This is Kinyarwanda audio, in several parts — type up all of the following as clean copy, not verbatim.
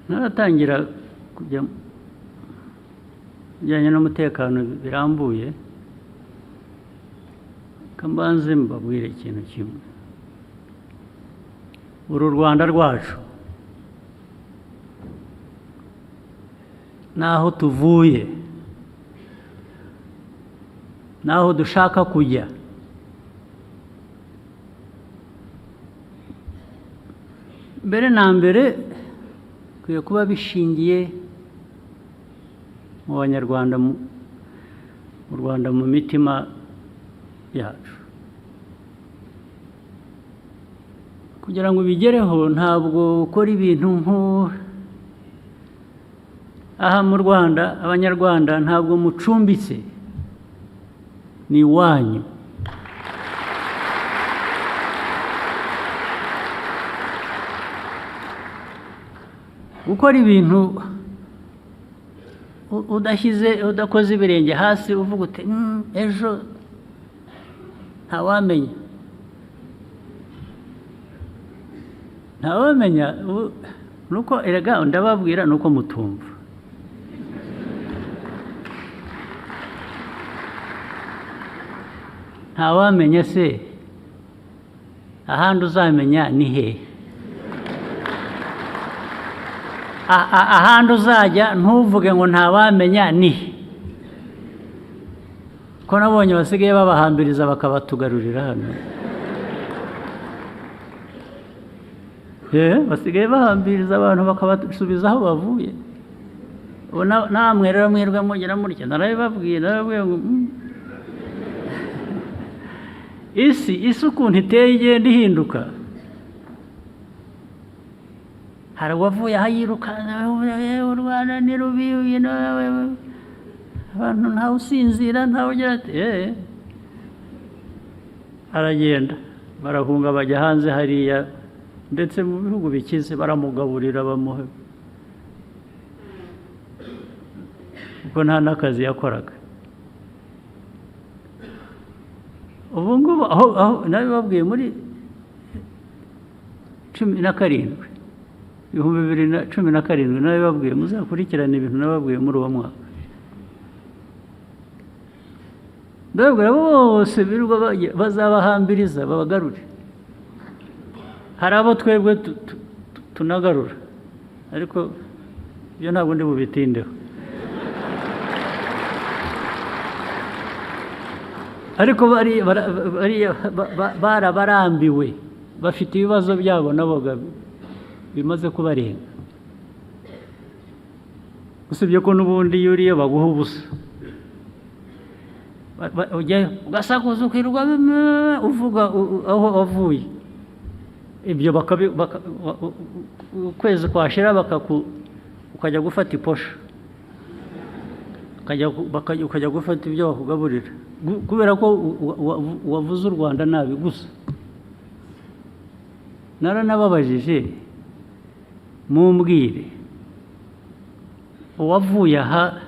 naratangira kujya bijyanye n'umutekano birambuye, kambanze mbabwire ikintu kimwe. Uru Rwanda rwacu naho tuvuye, naho dushaka kujya, mbere na mbere kwiye kuba bishingiye mu Banyarwanda, mu Rwanda, mu mitima yacu. Kugira ngo bigereho ntabwo ukora ibintu aha mu Rwanda, Abanyarwanda ntabwo mucumbitse, ni iwanyu. Gukora ibintu udakoze ibirenge hasi uvuga uti ejo ntawamenya, nuko erega ndababwira nuko mutumva. Ntawamenya se, ahandi uzamenya ni hehe? Ahandi uzajya ntuvuge ngo ntawamenya ni he? Ko nabonye basigaye babahambiriza bakabatugarurira hano. Basigaye bahambiriza abantu bakabasubiza aho bavuye. Namwe rero mwirwe mugera mutya, narabibabwira ngo isi ukuntu iteye igenda ihinduka. Hari uwavuye aho yirukanka, u Rwanda ni rubi, abantu ntawe usinzira, ntawe ugira ati aragenda, barahunga bajya hanze hariya, ndetse mu bihugu bikize baramugaburira bamuha, kuko nta n'akazi yakoraga. Ubu ngubu aho nabibabwiye muri 17, 2017, nabibabwiye muzakurikirana ibintu nababwiye muri uwo mwaka. Ndababwira bose birirwa bazabahambiriza babagarure. Hari abo twebwe tunagarura, ariko ibyo ntabwo ndi bubitindeho. Ariko barabarambiwe, bafite ibibazo byabo nabo bimaze kubarenga. Usibye ko n'ubundi iyo uriye baguha ubusa, ugasakuza ukirirwa uvuga aho wavuye. Ibyo ukwezi kwashira ukajya gufata iposha, ukajya gufata ibyo bakugaburira, kubera ko wavuze u Rwanda nabi gusa. Naranababajije, mumbwire uwavuye aha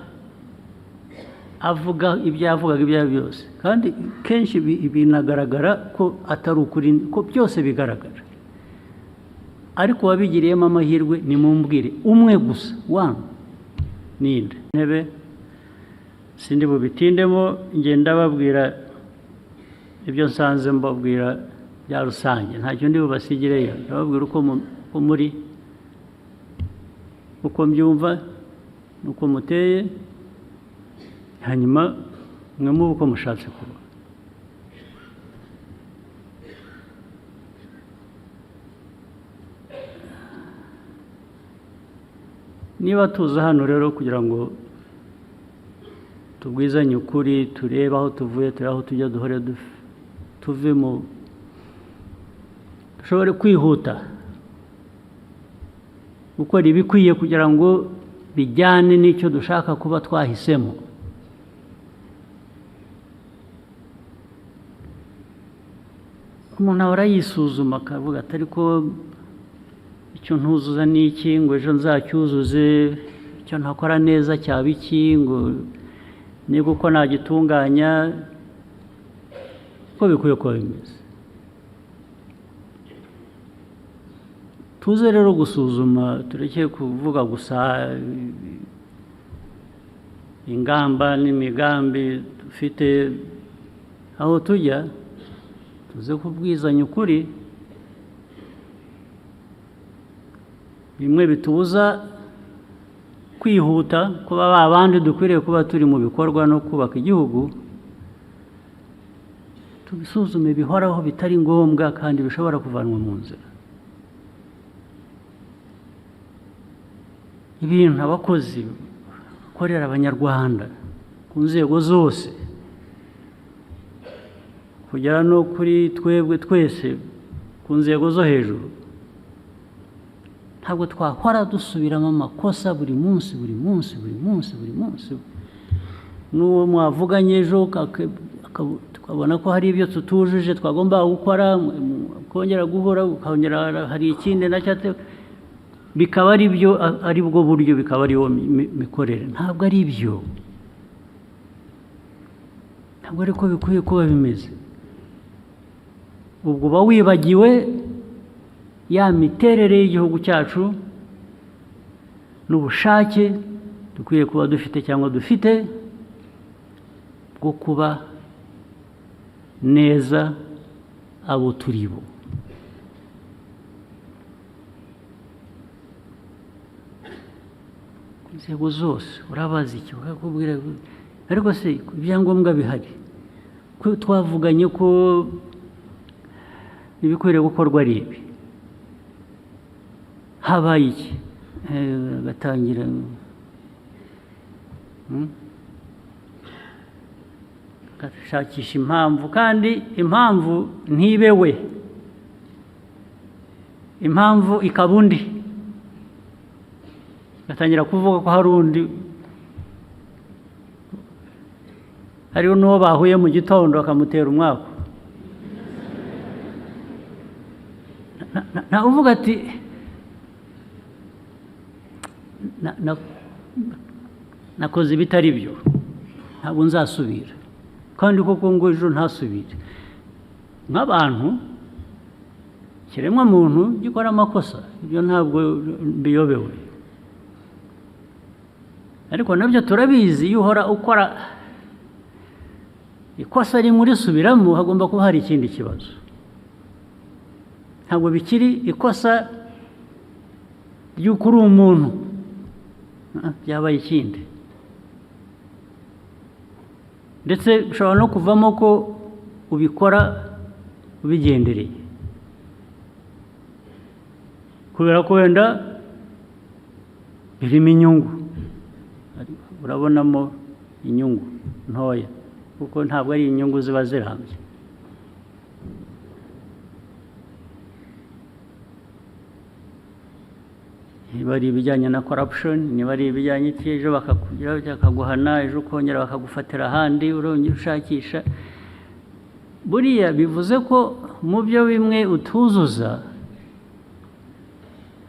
avuga ibyo yavugaga ibyo byose, kandi kenshi binagaragara ko atari ukuri, ko byose bigaragara. Ariko wabigiriyemo amahirwe ni mumbwire umwe gusa, ninde? Ntebe sindi bubitindemo, ngenda babwira ibyo nsanze mbabwira bya rusange, ntacyo ndi bubasigireyo. Ndababwira uko muri, uko mbyumva, uko muteye, hanyuma mwe muba uko mushatse kuba. Niba tuza hano rero kugira ngo tubwizanye ukuri, turebe aho tuvuye, turebe aho tujya, duhore tuvemo, dushobore kwihuta gukora ibikwiye kugira ngo bijyane n'icyo dushaka kuba twahisemo. Umuntu ahora yisuzuma akavuga ati ariko icyo ntuzuza ni iki, ngo ejo nzacyuzuze, icyo ntakora neza cyaba iki, ngo niba uko nagitunganya, uko bikwiye kuba bimeze. tuze rero gusuzuma tureke kuvuga gusa ingamba n'imigambi dufite aho tujya tuze kubwizanya ukuri bimwe bitubuza kwihuta kuba babandi dukwiriye kuba turi mu bikorwa no kubaka igihugu tubisuzume bihoraho bitari ngombwa kandi bishobora kuvanwa mu nzira ibintu abakozi bakorera abanyarwanda ku nzego zose kugera no kuri twebwe twese ku nzego zo hejuru ntabwo twahora dusubiramo amakosa buri munsi n'uwo mwavuganye ejo tukabona ko hari ibyo tutujuje twagomba gukora kongera guhora ukongera hari ikindi nacyo bikaba ari byo ari bwo buryo bikaba ariyo mikorere ntabwo ari byo ntabwo ariko bikwiye kuba bimeze ubwo uba wibagiwe ya miterere y'igihugu cyacu n'ubushake dukwiye kuba dufite cyangwa dufite bwo kuba neza abo turi bo inzego zose urabazi icyo bakakubwira ariko se ibyangombwa bihari ko twavuganye ko ibikwiriye gukorwa ari ibi habaye iki gatangira gashakisha impamvu kandi impamvu ntibewe impamvu ikaba undi gatangira kuvuga ko hari undi hariho n'uwo bahuye mu gitondo bakamutera umwaku nta uvuga ati nakoze ibitari byo ntabwo nzasubira kandi koko ngo ejo ntasubire nk'abantu kiremwa muntu gikora amakosa ibyo ntabwo biyobewe ariko nabyo turabizi iyo uhora ukora ikosa rimwe urisubiramo hagomba kuba hari ikindi kibazo ntabwo bikiri ikosa ry'uko uri umuntu byabaye ikindi ndetse ushobora no kuvamo ko ubikora ubigendereye kubera ko wenda birimo inyungu urabonamo inyungu ntoya kuko ntabwo ari inyungu ziba zirambye niba ari ibijyanye na corruption niba ari ibijyanye ejo bakaguhana ejo ukongera bakagufatira ahandi urongera ushakisha buriya bivuze ko mu byo bimwe utuzuza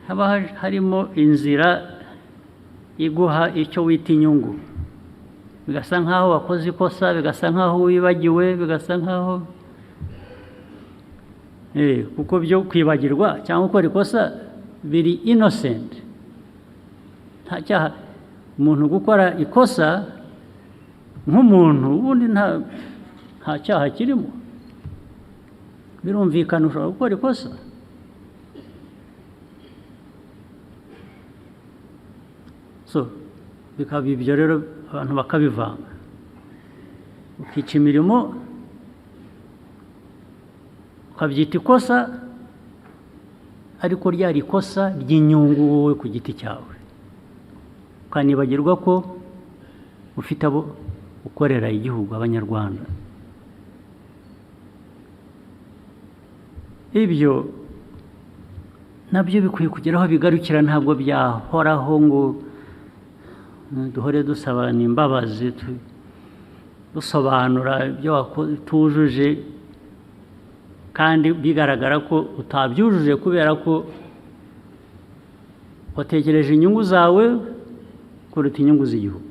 haba harimo inzira iguha icyo wita inyungu bigasa nk'aho wakoze ikosa bigasa nk'aho wibagiwe bigasa nk'aho kuko byo kwibagirwa cyangwa gukora ikosa biri innocent nta cyaha umuntu gukora ikosa nk'umuntu ubundi nta cyaha kirimo birumvikana ushobora gukora ikosa bikaba ibyo rero abantu bakabivanga ukica imirimo ukabyita ikosa ariko ryari ikosa ry'inyungu wowe ku giti cyawe ukanibagirwa ko ufite abo ukorera igihugu abanyarwanda ibyo nabyo bikwiye kugera aho bigarukira ntabwo byahoraho ngo duhore dusabana imbabazi dusobanura ibyo tujuje kandi bigaragara ko utabyujuje kubera ko watekereje inyungu zawe kuruta inyungu z'igihugu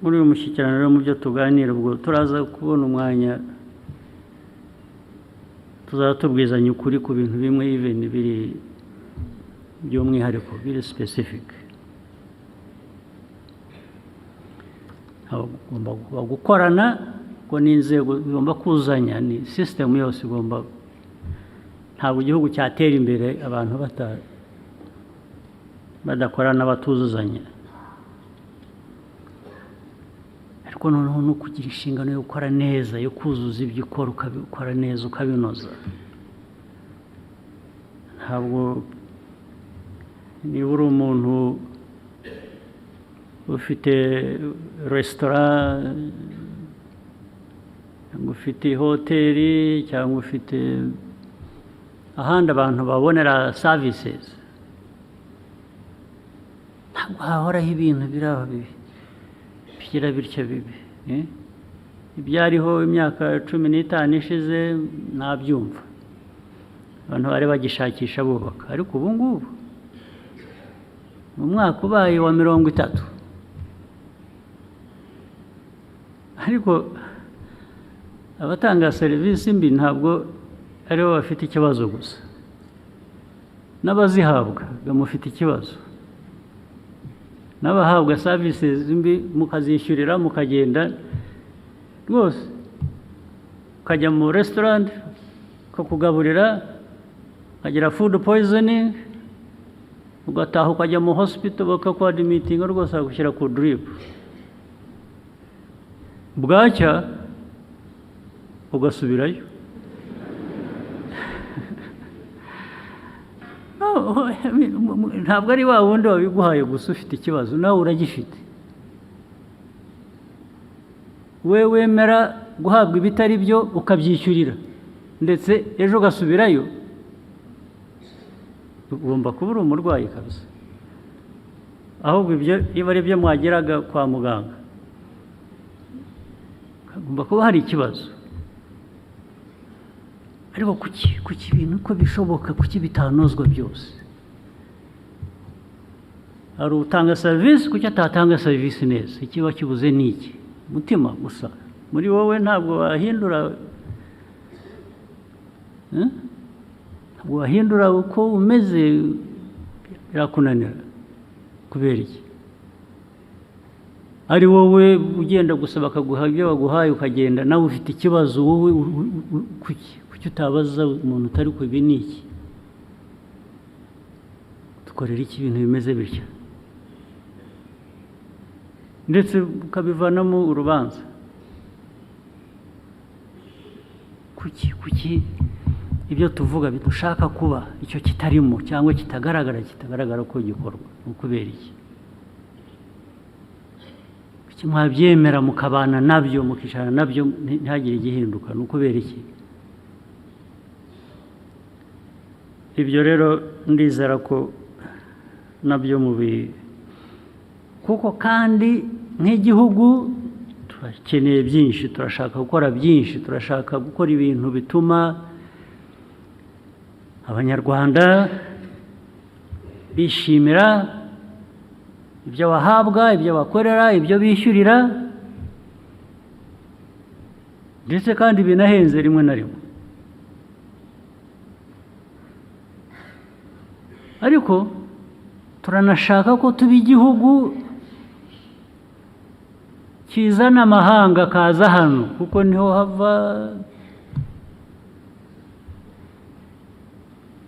muri uyu mushyikirano rero mu byo tuganira ubwo turaza kubona umwanya tuzaba tubwizanya ukuri ku bintu bimwe even biri by'umwihariko biri specific. Ugomba gukorana ngo n'inzego zigomba kuzanya, ni system yose igomba. Ntabwo igihugu cyatera imbere abantu badakorana batuzuzanya. Ariko noneho no kugira inshingano yo gukora neza, yo kuzuza ibyo ukora ukabikora neza ukabinoza. Ntabwo niba uri umuntu ufite restaurant cyangwa ufite hoteli cyangwa ufite ahandi abantu babonera services, ntabwo hahoraho ibintu biraho bigira bityo bibi. Ibyariho imyaka 15 ishize nabyumva, abantu bari bagishakisha bubaka, ariko ubu ngubu mu mwaka ubaye wa 30, ariko abatanga serivisi mbi ntabwo aribo bafite ikibazo gusa, n'abazihabwa bamufite ikibazo. N'abahabwa services mbi mukazishyurira mukagenda rwose, ukajya mu restaurant ukakugaburira ukagira food poisoning, ugataha ukajya mu hospital bakakuadmitting rwose bagushyira ku drip, bwacya ugasubirayo. Ntabwo ari wa wundi wabiguhaye gusa ufite ikibazo, nawe uragifite. We wemera guhabwa ibitari byo ukabyishyurira, ndetse ejo ugasubirayo, ugomba kuba uri umurwayi kabisa. Ahubwo ibyo iba ari byo mwageraga kwa muganga, hagomba kuba hari ikibazo. Ariko kuki ibintu uko bishoboka, kuki bitanozwa byose? Hari utanga service, kuki atatanga service neza? Ikiba kibuze ni iki? Mutima gusa muri wowe ntabwo wahindura, ntabwo wahindura uko umeze, birakunanira. Kubera iki? Ari wowe ugenda gusa bakaguha ibyo baguhaye ukagenda, nawe ufite ikibazo. Wowe kuki utabaza umuntu utari ku ibi ni iki? Dukorera iki ibintu bimeze bityo? Ndetse ukabivanamo urubanza. Kuki ibyo tuvuga bidushaka kuba icyo kitarimo cyangwa kitagaragara ko gikorwa? Ukubera iki? Kuki mwabyemera mukabana nabyo, mukicara nabyo ntihagire igihinduka? Ukubera iki? Ibyo rero ndizera ko nabyo kuko kandi nk'igihugu turakeneye byinshi, turashaka gukora byinshi, turashaka gukora ibintu bituma Abanyarwanda bishimira ibyo bahabwa, ibyo bakorera, ibyo bishyurira, ndetse kandi binahenze rimwe na rimwe. Ariko turanashaka ko tuba igihugu kizana amahanga kaza hano, kuko niho hava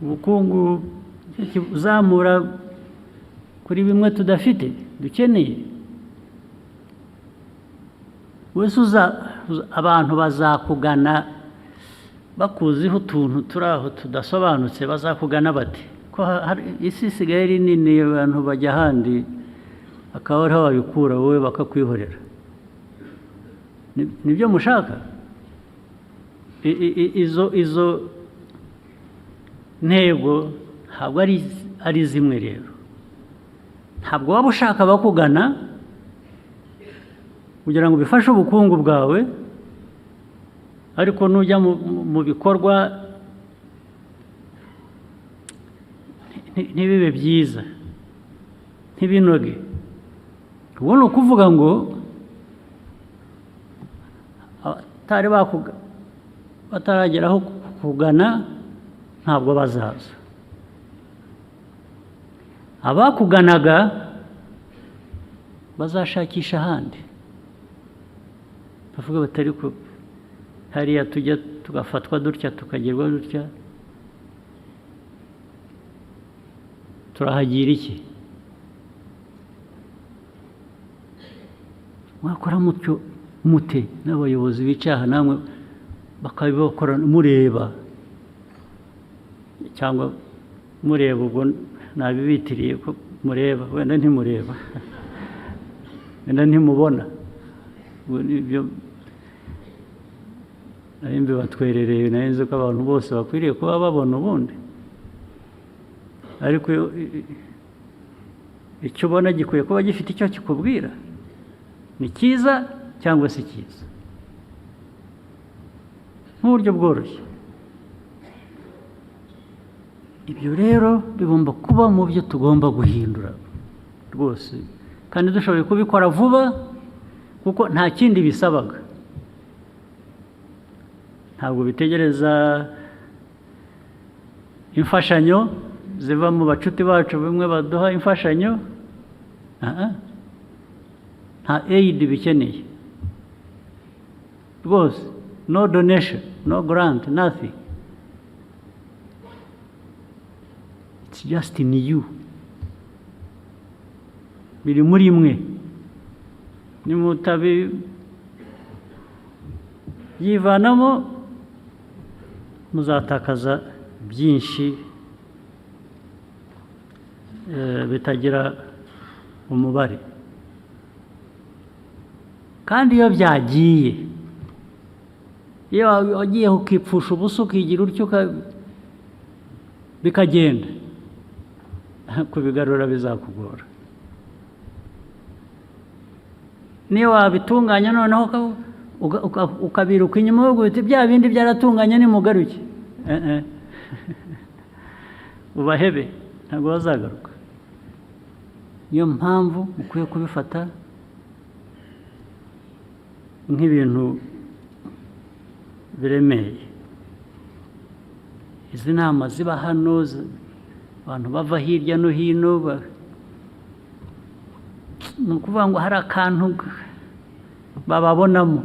ubukungu uzamura kuri bimwe tudafite dukeneye. Wese abantu bazakugana bakuziho utuntu turi aho tudasobanutse, bazakugana bate? Ko isi isigaye ari nini, abantu bajya ahandi akaba ariho babikura, wowe bakakwihorera. Nibyo mushaka? Izo ntego ntabwo ari zimwe rero. Ntabwo waba ushaka bakugana kugira ngo bifashe ubukungu bwawe, ariko nujya mu bikorwa ntibibe byiza, ntibinoge. Ubu ni ukuvuga ngo batarageraho kugana ntabwo bazaza, abakuganaga bazashakisha ahandi, bavuga batari ko hariya tujya tugafatwa dutya tukagirwa dutya, turahagira iki? Mwakora mutyo mute n'abayobozi bicaha namwe bakabikora mureba, cyangwa mureba ubwo nabibitiriye ko mureba, wenda ntimureba wenda ntimubona, ibyo nari batwerereye, nari nzi ko abantu bose bakwiriye kuba babona ubundi, ariko icyo ubona gikwiye kuba gifite icyo kikubwira, ni cyiza cyangwa si cyiza, nk'uburyo bworoshye. Ibyo rero bigomba kuba mu byo tugomba guhindura rwose, kandi dushoboye kubikora vuba kuko nta kindi bisabaga, ntabwo bitegereza imfashanyo ziva mu bacuti bacu bimwe baduha imfashanyo, nta aid bikeneye rwose, no donation, no grant, nothing. It's just in you, biri muri mwe, nimutabi yivanamo muzatakaza byinshi bitagira umubare, kandi iyo byagiye, iyo wagiye ukipfusha ubusa ukigira utyo bikagenda, kubigarura bizakugora. Niyo wabitunganya noneho ukabiruka inyuma uvuga uti bya bindi byaratunganya nimugaruke, ubahebe ntabwo bazagaruka. Niyo mpamvu ukwiye kubifata nk'ibintu biremeye. Izi nama ziba hano, abantu bava hirya no hino, ni ukuvuga ngo hari akantu bababonamo,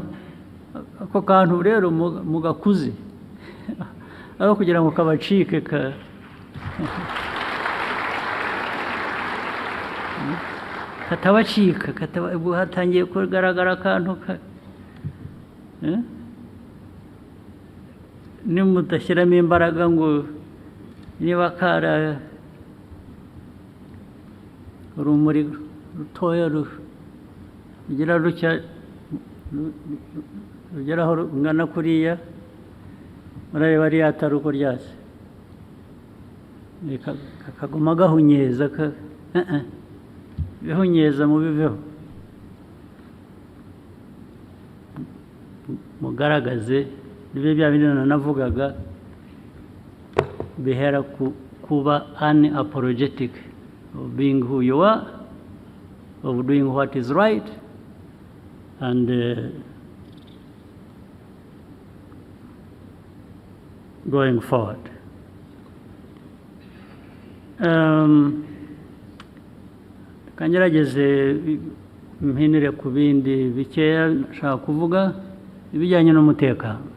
ako kantu rero mugakuze aho kugira ngo kabacike katabacika, hatangiye kugaragara akantu nimudashyiramo imbaraga ngo niba kara urumuri rutoya rugira rutya rugeraho rungana kuriya, murareba ariya atari uko ryase, kakaguma gahunyeza, bihunyeza mubiveho, mugaragaze nibe bya bindi nanavugaga bihera kuba unapologetic of being who you are, of doing what is right, and going forward. Kangerageze mpinire ku bindi bikeya nshaka kuvuga ibijyanye n'umutekano.